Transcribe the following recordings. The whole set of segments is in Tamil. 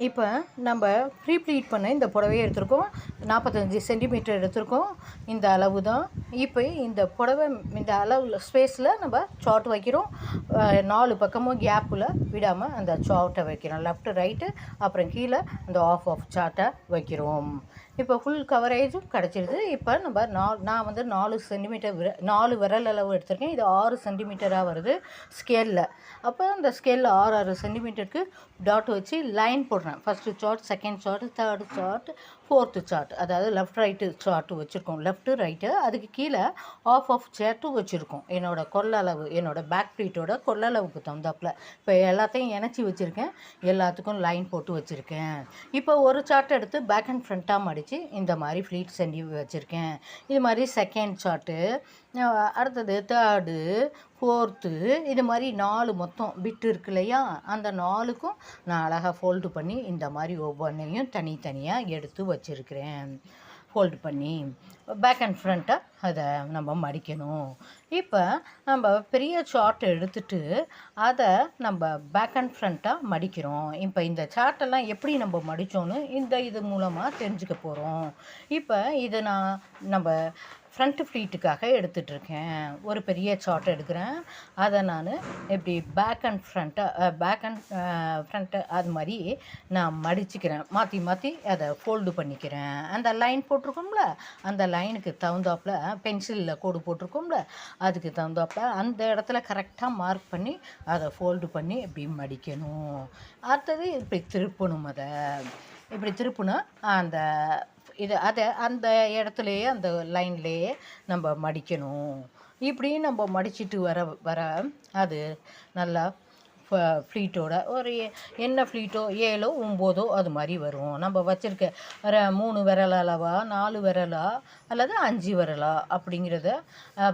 இப்போ நம்ம ப்ரீ ப்ளீட் பண்ண இந்த புடவையை எடுத்திருக்கோம். 45 சென்டிமீட்டர் எடுத்திருக்கோம். இந்த அளவு தான். இப்போ இந்த புடவை இந்த அளவு ஸ்பேஸில் நம்ம சார்ட் வைக்கிறோம். 4 பக்கமும் கேப்பில் விடாமல் அந்த சார்ட்டை வைக்கிறோம். லெஃப்ட்டு ரைட்டு அப்புறம் கீழே அந்த ஆஃப் சார்ட்டை வைக்கிறோம். இப்போ ஃபுல் கவரேஜும் கிடச்சிருது. இப்போ நம்ம நான் வந்து 4 சென்டிமீட்டர் 4 விரல் அளவு எடுத்திருக்கேன். இது 6 சென்டிமீட்டராக வருது ஸ்கேலில். அப்போ அந்த ஸ்கேலில் 6 சென்டிமீட்டருக்கு டாட் வச்சு லைன் போடுறேன். First chart, second chart, third chart, fourth chart, அதாவது லெஃப்ட் ரைட்டு சார்ட்டு வச்சுருக்கோம். லெஃப்ட்டு ரைட்டு அதுக்கு கீழே ஆஃப் சார்ட்டும் வச்சுருக்கோம். என்னோடய கொள்ளளவு, என்னோடய பேக் ப்ளீட்டோட கொள்ளளவுக்கு தகுந்தாப்பில் இப்போ எல்லாத்தையும் இணைச்சி வச்சுருக்கேன். எல்லாத்துக்கும் லைன் போட்டு வச்சுருக்கேன். இப்போ ஒரு சார்ட் எடுத்து பேக் அண்ட் ஃப்ரண்ட்டாக மடித்து இந்த மாதிரி ஃப்ளீட் செஞ்சு வச்சுருக்கேன். இது மாதிரி செகண்ட் சார்ட்டு, அடுத்தது தேர்டு, ஃபோர்த்து, இது மாதிரி 4 மொத்தம் பிட்டு இருக்கு இல்லையா, அந்த 4க்கும் நான் அழகாக ஃபோல்டு பண்ணி இந்த மாதிரி ஒவ்வொன்றையும் தனித்தனியாக எடுத்து வச்சுருக்கிறேன். ஃபோல்டு பண்ணி பேக் அண்ட் ஃப்ரண்ட்டாக அதை நம்ம மடிக்கணும். இப்போ நம்ம பெரிய சார்ட் எடுத்துகிட்டு அதை நம்ம பேக் அண்ட் ஃப்ரண்ட்டாக மடிக்கிறோம். இப்போ இந்த சார்ட்டெல்லாம் எப்படி நம்ம மடித்தோன்னு இது மூலமாக தெரிஞ்சுக்க போகிறோம். இப்போ இது நம்ம ஃப்ரண்ட்டு ஃப்ளீட்டுக்காக எடுத்துகிட்ருக்கேன். ஒரு பெரிய சார்ட் எடுக்கிறேன். அதை நான் இப்படி பேக் அண்ட் ஃப்ரண்ட்டு அது மாதிரி நான் மடிச்சுக்கிறேன். மாற்றி மாற்றி அதை ஃபோல்டு பண்ணிக்கிறேன். அந்த லைன் போட்டிருக்கோம்ல, அந்த லைனுக்கு தகுந்தாப்பில் பென்சிலில் கோடு போட்டிருக்கோம்ல, அதுக்கு தகுந்தாப்பில் அந்த இடத்துல கரெக்டாக மார்க் பண்ணி அதை ஃபோல்டு பண்ணி இப்படி மடிக்கணும். அடுத்தது இப்படி திருப்பணும். அதை இப்படி திருப்புனா அந்த இடத்துலையே அந்த லைன்லேயே நம்ம மடிக்கணும். இப்படி நம்ம மடிச்சிட்டு வர வர அது நல்லா ஃப்ளீட்டோட ஒரு என்ன ஃப்ளீட்டோ 7ஓ 9ஓ அது மாதிரி வரும். நம்ம வச்சுருக்க 3 விரல் அளவா, 4 விரலா அல்லது 5 விரலா அப்படிங்கிறத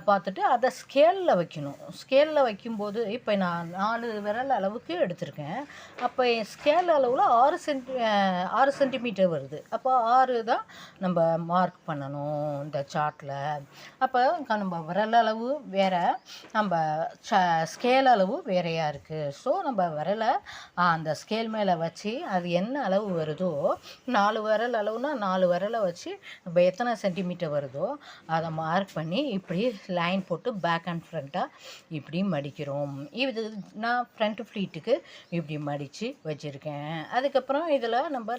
பார்த்துட்டு அதை ஸ்கேலில் வைக்கணும். ஸ்கேலில் வைக்கும்போது இப்போ நான் 4 விரல் அளவுக்கு எடுத்திருக்கேன். அப்போ என் ஸ்கேல் அளவில் 6 சென்டிமீட்டர் வருது. அப்போ 6 தான் நம்ம மார்க் பண்ணணும் இந்த சார்ட்டில். அப்போ நம்ம விரல் அளவு வேறு, நம்ம ஸ்கேல் அளவு வேறையாக இருக்குது. ஸோ நம்ம விரலை அந்த ஸ்கேல் மேலே வச்சு அது என்ன அளவு வருதோ, 4 விரல் அளவுனா 4 விரலை வச்சு நம்ம எத்தனை சென்டிமீட்டர் வருதோ அதை மார்க் பண்ணி இப்படி லைன் போட்டு பேக் அண்ட் ஃப்ரண்ட்டாக இப்படி மடிக்கிறோம். இது நான் ஃப்ரண்ட் ஃப்ளீட்டுக்கு இப்படி மடித்து வச்சுருக்கேன். அதுக்கப்புறம் இதில் நம்ம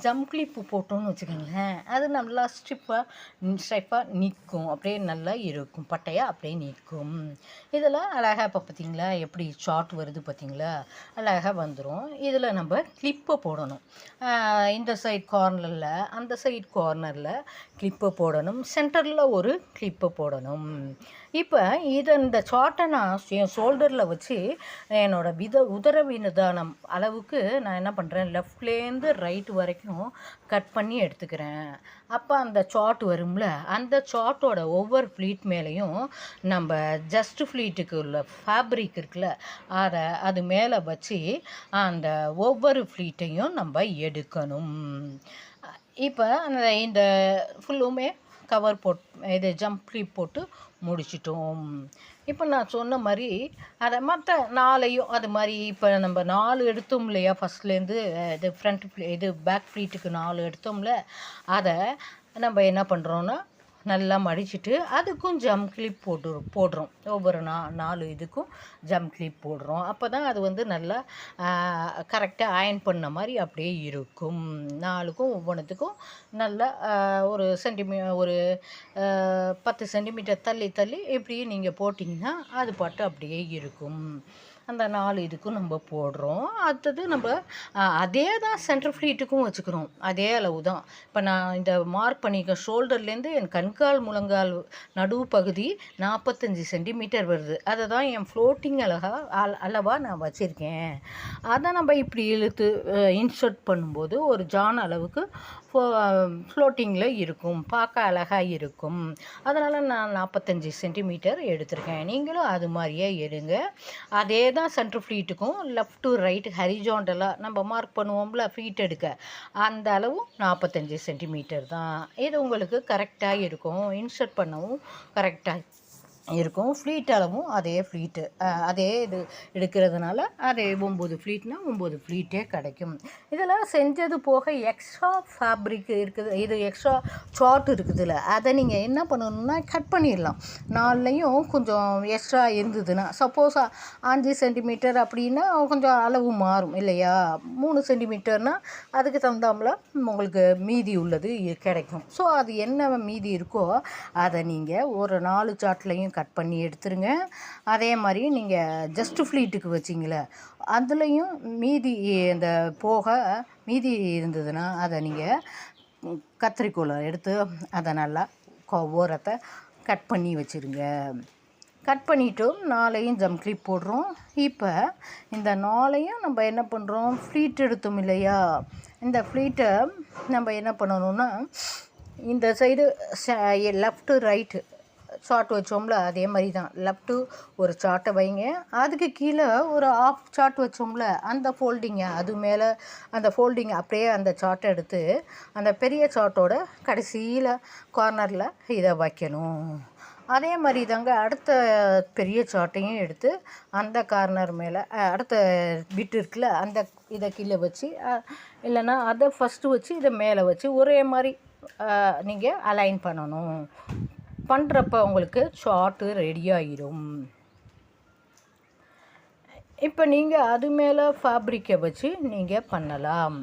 ஜம் கிளிப்பு போட்டோம்னு வச்சுக்கோங்களேன், அது நல்லா ஸ்ட்ரைப்பாக நிற்கும். அப்படியே நல்லா இருக்கும், பட்டையாக அப்படியே நிற்கும். இதில் அழகாக இப்போ பார்த்திங்களா எப்படி சார்ட் வருது, பார்த்திங்களா அழகாக வந்துடும். இதில் நம்ம கிளிப்பை போடணும். இந்த சைட் கார்னரில், அந்த சைட் கார்னரில் கிளிப்பை போடணும். சென்டரில் ஒரு கிளிப்பை போடணும். இப்போ இந்த சார்ட்டை நான் என் ஷோல்டரில் வச்சு என்னோடய உதரவிதானம் அளவுக்கு நான் என்ன பண்ணுறேன், லெஃப்ட்லேருந்து ரைட்டு வரைக்கும் கட் பண்ணி எடுத்துக்கிறேன். அப்போ அந்த சார்ட் வரும்ல, அந்த சார்ட்டோட ஒவ்வொரு ஃப்ளீட் மேலேயும் நம்ம ஜஸ்ட் ஃப்ளீட்டுக்கு உள்ள ஃபேப்ரிக் இருக்குல்ல, அது மேலே வச்சு அந்த ஒவ்வொரு ஃப்ளீட்டையும் நம்ம எடுக்கணும். இப்போ இந்த ஃபுல்லுமே கவர் இது ஜம்ப் கிளிப் போட்டு முடிச்சிட்டோம். இப்போ நான் சொன்ன மாதிரி அதை மற்ற 4ஐயும் அது மாதிரி இப்போ நம்ம 4 எடுத்தோம் இல்லையா, ஃபஸ்ட்லேருந்து இது பேக் ஃப்ளீட்டுக்கு 4 எடுத்தோம்ல, அதை நம்ம என்ன பண்ணுறோன்னா நல்லா மடிச்சுட்டு அதுக்கும் ஜம் கிளிப் போடுறோம். ஒவ்வொரு 4 இதுக்கும் ஜம் கிளிப் போடுறோம். அப்போ தான் அது வந்து நல்லா கரெக்டாக அயன் பண்ண மாதிரி அப்படியே இருக்கும். 4க்கும் ஒவ்வொன்றுத்துக்கும் நல்லா ஒரு 10 சென்டிமீட்டர் தள்ளி இப்படி நீங்கள் போட்டிங்கன்னா அது பாட்டு அப்படியே இருக்கும். அந்த 4 இதுக்கும் நம்ம போடுறோம். அடுத்தது நம்ம அதே தான் சென்டர் ஃப்ளீட்டுக்கும் வச்சுக்கிறோம். அதே அளவு தான். இப்போ நான் இந்த மார்க் பண்ணிக்க ஷோல்டர்லேருந்து என் கண்கால் முழங்கால் நடுவு பகுதி 45 சென்டிமீட்டர் வருது. அதை தான் என் ஃப்ளோட்டிங் அளவாக நான் வச்சுருக்கேன். அதை நம்ம இப்படி இழுத்து இன்சர்ட் பண்ணும்போது ஒரு ஜான் அளவுக்கு ஃப்ளோட்டிங்கில் இருக்கும், பார்க்க அழகாக இருக்கும். அதனால் நான் 45 சென்டிமீட்டர் எடுத்திருக்கேன். நீங்களும் அது மாதிரியே எடுங்க. அதே தான் சென்டர் ஃப்ளீட்டுக்கும் லெஃப்ட் டு ரைட்டு ஹரிஜாண்டலாக நம்ம மார்க் பண்ணுவோம்ல ஃப்ளீட் எடுக்க, அந்த அளவும் 45 சென்டிமீட்டர் தான். இது உங்களுக்கு கரெக்டாக இருக்கும். இன்சர்ட் பண்ணவும் கரெக்டாக இருக்கும். ஃப்ளீட் அளவும் அதே ஃப்ளீட்டு அதே இது எடுக்கிறதுனால அதே 9 ஃப்ளீட்னா 9 ஃப்ளீட்டே கிடைக்கும். இதெல்லாம் செஞ்சது போக எக்ஸ்ட்ரா ஃபேப்ரிக் இருக்குது, இது எக்ஸ்ட்ரா சார்ட் இருக்குதுல்ல, அதை நீங்கள் என்ன பண்ணணும்னா கட் பண்ணிடலாம். நாலுலேயும் கொஞ்சம் எக்ஸ்ட்ரா இருந்ததுன்னா, சப்போஸ் 5 சென்டிமீட்டர் அப்படின்னா கொஞ்சம் அளவு மாறும் இல்லையா, 3 சென்டிமீட்டர்னால் அதுக்கு தகுந்தாமல் உங்களுக்கு மீதி உள்ளது கிடைக்கும். ஸோ அது என்ன மீதி இருக்கோ அதை நீங்கள் ஒரு 4 சார்ட்லையும் கட் பண்ணி எடுத்துருங்க. அதே மாதிரி நீங்கள் ஜஸ்ட் ஃப்ளீட்டுக்கு வச்சிங்களே அதுலேயும் மீதி இந்த போக மீதி இருந்ததுன்னா அதை நீங்கள் கத்திரிக்கோலை எடுத்து அதை நல்லா ஓரத்தை கட் பண்ணி வச்சுருங்க. கட் பண்ணிவிட்டும் 4ஐயும் ஜம் கிளிப் போடுறோம். இப்போ இந்த 4ஐயும் நம்ம என்ன பண்ணுறோம், ஃப்ளீட் எடுத்தோம் இல்லையா, இந்த ஃப்ளீட்டை நம்ம என்ன பண்ணணும்னா இந்த சைடு லெஃப்ட்டு ரைட்டு சார்ட் வச்சோம்ல அதே மாதிரி தான், லெஃப்ட்டு ஒரு சார்ட்டை வைங்க, அதுக்கு கீழே ஒரு ஆஃப் சார்ட் வச்சோம்ல அந்த ஃபோல்டிங்கை அது மேலே அந்த ஃபோல்டிங்கை அப்படியே அந்த சார்ட்டை எடுத்து அந்த பெரிய சார்ட்டோட கடைசியில் கார்னரில் இதை வைக்கணும். அதே மாதிரி தாங்க அடுத்த பெரிய சார்ட்டையும் எடுத்து அந்த கார்னர் மேலே அடுத்த பிட் இருக்குல்ல அந்த இதை கீழே வச்சு இல்லைன்னா அதை ஃபஸ்ட்டு வச்சு இதை மேலே வச்சு ஒரே மாதிரி நீங்கள் அலைன் பண்ணணும். பண்ணுறப்ப உங்களுக்கு சார்ட்டு ரெடி ஆகிடும். இப்போ நீங்கள் அது மேலே ஃபேப்ரிக்கை வச்சு நீங்கள் பண்ணலாம்.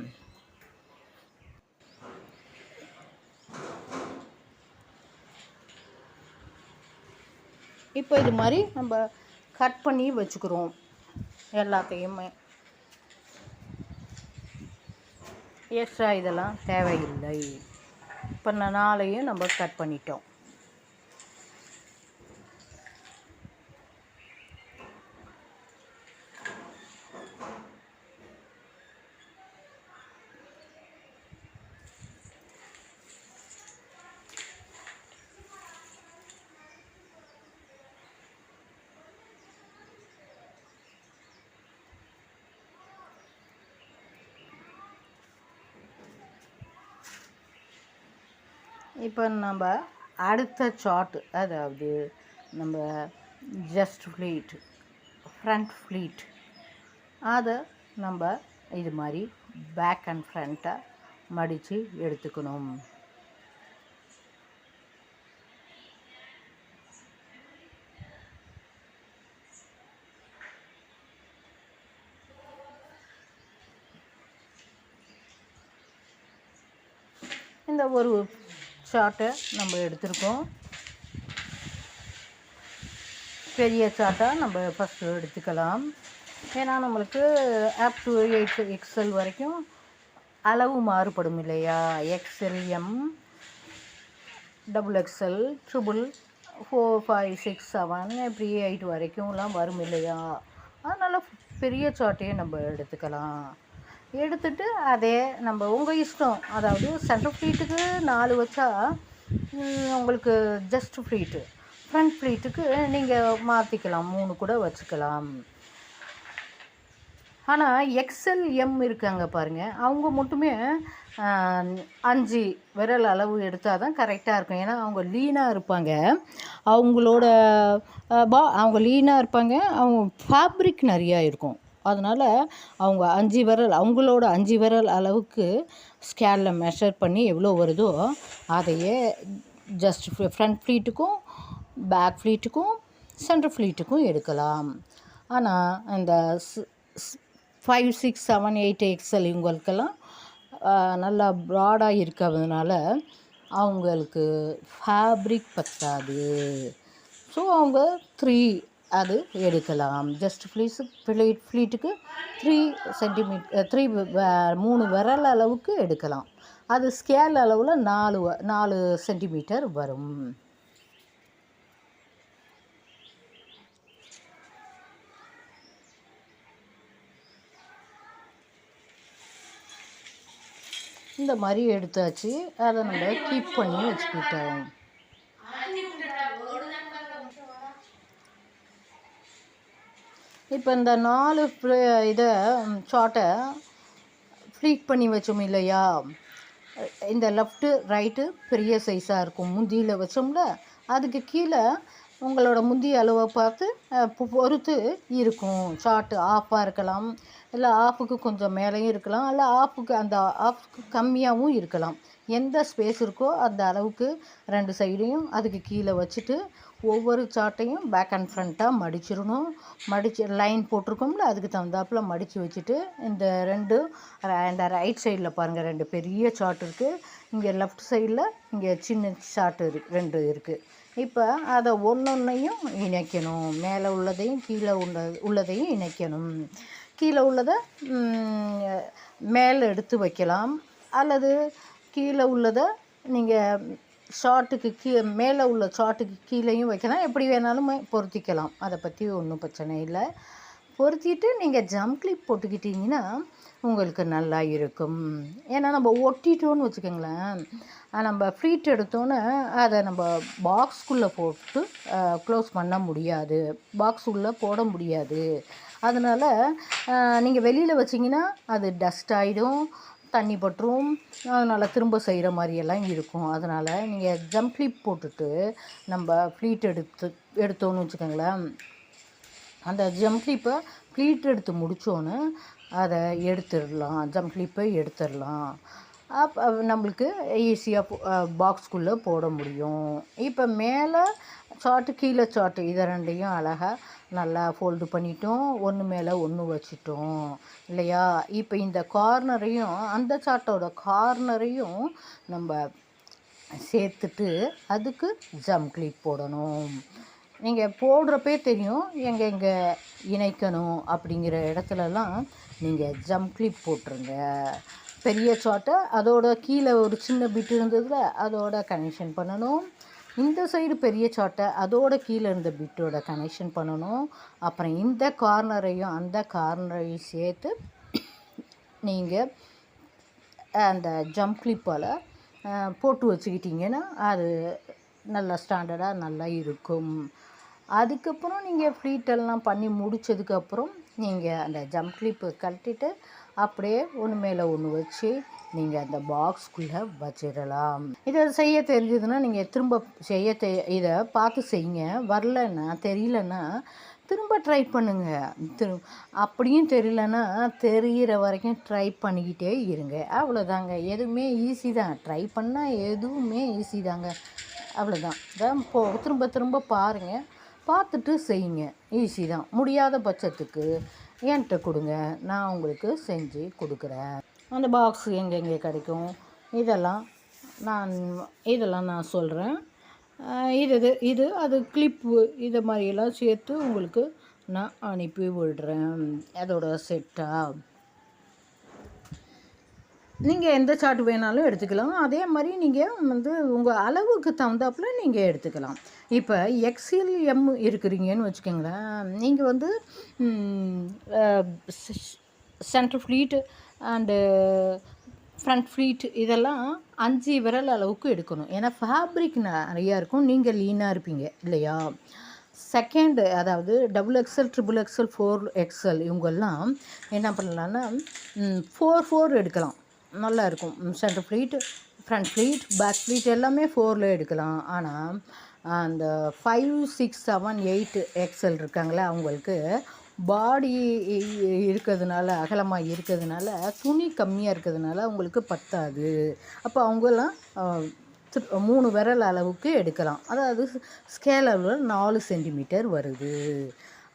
இப்போ இது மாதிரி நம்ம கட் பண்ணி வச்சுக்கிறோம் எல்லாத்தையுமே. எக்ஸ்ட்ரா இதெல்லாம் தேவையில்லை. இப்போ 4ஐயும் நம்ம கட் பண்ணிட்டோம். இப்போ நம்ம அடுத்த சார்ட், அதாவது நம்ம ஜஸ்ட் ஃப்ளீட் ஃப்ரண்ட் ஃப்ளீட் அதை நம்ம இது மாதிரி பேக் அண்ட் ஃப்ரண்ட்டை மடித்து எடுத்துக்கணும். இந்த ஒரு சார்ட்டை நம்ம எடுத்துருக்கோம். பெரிய சார்ட்டாக நம்ம ஃபஸ்ட்டு எடுத்துக்கலாம். ஏன்னா நம்மளுக்கு அப் டு 8XL வரைக்கும் அளவு மாறுபடும் இல்லையா, XL, M, XXL, ட்ரிபிள் 4, 5, 6, 7 இப்படி 8 வரைக்கும்லாம் வரும் இல்லையா, அதனால் பெரிய சார்ட்டையே நம்ம எடுத்துக்கலாம். எடுத்துட்டு அதே நம்ம உங்கள் இஷ்டம், அதாவது சென்டர் ஃப்ளீட்டுக்கு 4 வச்சா உங்களுக்கு ஜஸ்ட் ஃப்ளீட்டு, ஃப்ரண்ட் ஃப்ளீட்டுக்கு நீங்கள் மாற்றிக்கலாம் 3 கூட வச்சுக்கலாம். ஆனால் XL, M இருக்காங்க பாருங்கள், அவங்க மட்டுமே 5 விரல் அளவு எடுத்தால் தான் கரெக்டாக இருக்கும். ஏன்னா அவங்க லீனாக இருப்பாங்க, அவங்களோட அவங்க லீனாக இருப்பாங்க, அவங்க ஃபேப்ரிக் நிறையா இருக்கும். அதனால் அவங்க 5 விரல், அவங்களோட 5 விரல் அளவுக்கு ஸ்கேலில் மெஷர் பண்ணி எவ்வளோ வருதோ அதையே ஜஸ்ட் ஃப்ரண்ட் ஃப்ளீட்டுக்கும் பேக் ஃப்ளீட்டுக்கும் சென்டர் ஃப்ளீட்டுக்கும் எடுக்கலாம். ஆனால் இந்த 5, 6, 7, 8 XL இவங்களுக்கெல்லாம் நல்லா ப்ராடாக இருக்கிறதுனால அவங்களுக்கு ஃபேப்ரிக் பத்தாது. ஸோ அவங்க 3 அது எடுக்கலாம். ஜஸ்ட் ஃப்ளீட்டுக்கு 3 சென்டிமீட்டர் 3 விரல் அளவுக்கு எடுக்கலாம். அது ஸ்கேல் அளவில் 4 சென்டிமீட்டர் வரும். இந்த மாதிரி எடுத்தாச்சு, அதை நம்ம கீப் பண்ணி வச்சுக்கிட்டோம். இப்போ இந்த 4 இதை சார்ட்டை ஃப்ளீட் பண்ணி வச்சோம் இல்லையா, இந்த லெஃப்ட்டு ரைட்டு பெரிய சைஸாக இருக்கும், முந்தியில் வச்சோம்ல அதுக்கு கீழே உங்களோட முந்திய அளவை பார்த்து பொறுத்து இருக்கும். சார்ட்டு ஆஃபாக இருக்கலாம், இல்லை ஆஃபுக்கு கொஞ்சம் மேலேயும் இருக்கலாம், இல்லை ஆஃபுக்கு கம்மியாகவும் இருக்கலாம். எந்த ஸ்பேஸ் இருக்கோ அந்த அளவுக்கு 2 சைடையும் அதுக்கு கீழே வச்சுட்டு ஒவ்வொரு சார்ட்டையும் பேக் அண்ட் ஃப்ரண்ட்டாக மடிச்சிடணும். லைன் போட்டிருக்கோம்ல, அதுக்கு தகுந்தாப்பில் மடித்து வச்சுட்டு இந்த ரைட் சைடில் பாருங்கள் 2 பெரிய சார்ட் இருக்குது. இங்கே லெஃப்ட் சைடில் இங்கே சின்ன சார்ட்டு 2 இருக்குது. இப்போ அதை ஒன்றொன்னையும் இணைக்கணும். மேலே உள்ளதையும் கீழே உள்ளதையும் இணைக்கணும். கீழே உள்ளதை மேலே எடுத்து வைக்கலாம், அல்லது கீழே உள்ளதை நீங்கள் ஷார்ட்டுக்கு மேலே உள்ள ஷார்ட்டுக்கு கீழேயும் வைக்கலாம். எப்படி வேணாலும் பொருத்திக்கலாம். அதை பற்றி ஒன்றும் பிரச்சனை இல்லை. பொருத்திட்டு நீங்கள் ஜம்ப் கிளிப் போட்டுக்கிட்டிங்கன்னா உங்களுக்கு நல்லா இருக்கும். ஏன்னா நம்ம ஒட்டிட்டோன்னு வச்சுக்கோங்களேன், நம்ம ஃப்ளீட் எடுத்தோன்னே அதை நம்ம பாக்ஸ்குள்ளே போட்டு க்ளோஸ் பண்ண முடியாது, பாக்ஸ் உள்ளே போட முடியாது. அதனால் நீங்கள் வெளியில் வச்சிங்கன்னா அது டஸ்ட் ஆகிடும், தண்ணி பட்டுரும், அதனால் திரும்ப செய்கிற மாதிரியெல்லாம் இருக்கும். அதனால் நீங்கள் ஜம்ப் கிளிப் போட்டுட்டு நம்ம ஃப்ளீட் எடுத்தோன்னு வச்சுக்கோங்களேன், அந்த ஜம்ப் கிளிப்பை ஃப்ளீட் எடுத்து முடித்தோன்னு அதை எடுத்துடலாம், ஜம்ப் கிளிப்பை எடுத்துடலாம். அப்போ நம்மளுக்கு ஈஸியாக பாக்ஸ்குள்ளே போட முடியும். இப்போ மேலே சார்ட்டு கீழே சார்ட்டு இதை 2ஐயும் அழகாக நல்லா ஃபோல்டு பண்ணிட்டோம், ஒன்று மேலே ஒன்று வச்சிட்டோம் இல்லையா. இப்போ இந்த கார்னரையும் அந்த சார்ட்டோட கார்னரையும் நம்ம சேர்த்துட்டு அதுக்கு ஜம்ப் கிளிப் போடணும். நீங்கள் போடுறப்பே தெரியும் எங்கே இணைக்கணும் அப்படிங்கிற இடத்துலலாம் நீங்கள் ஜம்ப் கிளிப் போட்டுருங்க. பெரிய சார்ட்டை அதோட கீழே ஒரு சின்ன பிட் இருந்ததில் அதோட கனெக்ஷன் பண்ணணும். இந்த சைடு பெரிய சார்ட்டை அதோட கீழே இருந்த பிட்டோட கனெக்ஷன் பண்ணணும். அப்புறம் இந்த கார்னரையும் அந்த கார்னரையும் சேர்த்து நீங்கள் அந்த ஜம்ப் கிளிப்பால் போட்டு வச்சுக்கிட்டிங்கன்னா அது நல்லா ஸ்டாண்டர்டாக நல்லா இருக்கும். அதுக்கப்புறம் நீங்கள் ஃப்ளீட்டெல்லாம் பண்ணி முடித்ததுக்கப்புறம் நீங்கள் அந்த ஜம்ப் கிளிப்பு கழட்டிட்டு அப்படியே ஒன்று மேலே ஒன்று வச்சு நீங்கள் அந்த பாக்ஸ்குள்ளே வச்சிடலாம். இதை செய்ய தெரிஞ்சதுன்னா நீங்கள் திரும்ப இதை பார்த்து செய்யுங்க. வரலன்னா தெரியலன்னா திரும்ப ட்ரை பண்ணுங்கள். அப்படியும் தெரியலன்னா தெரிகிற வரைக்கும் ட்ரை பண்ணிக்கிட்டே இருங்க. அவ்வளோதாங்க. எதுவுமே ஈஸி தான். ட்ரை பண்ணால் எதுவுமே ஈஸி தாங்க. அவ்வளோதான். திரும்ப திரும்ப பாருங்கள், பார்த்துட்டு செய்யுங்க. ஈஸி தான். முடியாத பட்சத்துக்கு என்கிட்ட கொடுங்க, நான் உங்களுக்கு செஞ்சு கொடுக்குறேன். அந்த பாக்ஸ் எங்கெங்கே கிடைக்கும் இதெல்லாம் நான் சொல்கிறேன். இது அது கிளிப்பு இதை மாதிரியெல்லாம் சேர்த்து உங்களுக்கு நான் அனுப்பி விடுறேன். அதோட செட்டாக நீங்கள் எந்த சார்ட் வேணாலும் எடுத்துக்கலாம். அதே மாதிரி நீங்கள் உங்கள் அளவுக்கு தகுந்தாப்பில் நீங்கள் எடுத்துக்கலாம். இப்போ எக்ஸ்எல் எம் இருக்கிறீங்கன்னு வச்சுக்கோங்களேன், நீங்கள் centre fleet and front fleet இதெல்லாம் 5 விரல் அளவுக்கு எடுக்கணும். ஏன்னா ஃபேப்ரிக் நிறையா இருக்கும், நீங்கள் லீனாக இருப்பீங்க இல்லையா. செகண்டு அதாவது XXL, XXXL, 4XL இவங்கெல்லாம் என்ன பண்ணலான்னா 4 எடுக்கலாம், நல்லா இருக்கும். Centre fleet, front fleet, back fleet எல்லாமே 4ல் எடுக்கலாம். ஆனால் அந்த 5, 6, 7, 8 XL இருக்காங்களே அவங்களுக்கு பாடி இருக்கிறதுனால, அகலமாக இருக்கிறதுனால, துணி கம்மியாக இருக்கிறதுனால அவங்களுக்கு பத்தாது. அப்போ அவங்கெல்லாம் 3 விரல் அளவுக்கு எடுக்கலாம். அதாவது ஸ்கேல் அளவில் 4 சென்டிமீட்டர் வருது.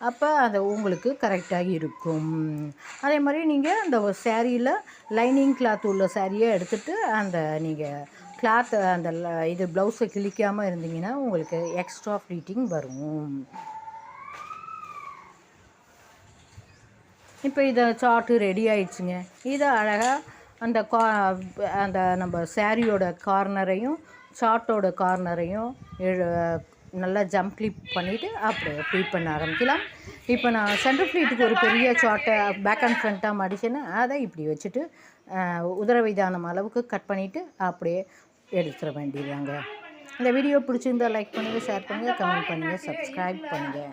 அப்போ அது உங்களுக்கு கரெக்டாக இருக்கும். அதே மாதிரி நீங்கள் அந்த சேரீயில் லைனிங் கிளாத் உள்ள சேரீயை எடுத்துகிட்டு நீங்கள் கிளாத்தை இது ப்ளவுஸை கிழிக்காமல் இருந்தீங்கன்னா உங்களுக்கு எக்ஸ்ட்ரா ஃப்ளீட்டிங் வரும். இப்போ இதை சார்ட்டு ரெடி ஆயிடுச்சுங்க. இதை அழகாக அந்த நம்ம சேரீயோட கார்னரையும் சார்ட்டோட கார்னரையும் நல்லா ஜம்ப் கிளிப் பண்ணிவிட்டு அப்படியே ஃப்ளீட் பண்ண ஆரம்பிக்கலாம். இப்போ நான் சென்டர் ஃப்ளீட்டுக்கு ஒரு பெரிய சார்ட்டை பேக் அண்ட் ஃப்ரண்ட்டாக மடிச்சேன்னா அதை இப்படி வச்சுட்டு உதரவிதானம் அளவுக்கு கட் பண்ணிவிட்டு அப்படியே எடுத்துட வேண்டியதாங்க. இந்த வீடியோ பிடிச்சிருந்தால் லைக் பண்ணுங்கள், ஷேர் பண்ணுங்கள், கமெண்ட் பண்ணுங்கள், சப்ஸ்கிரைப் பண்ணுங்கள்.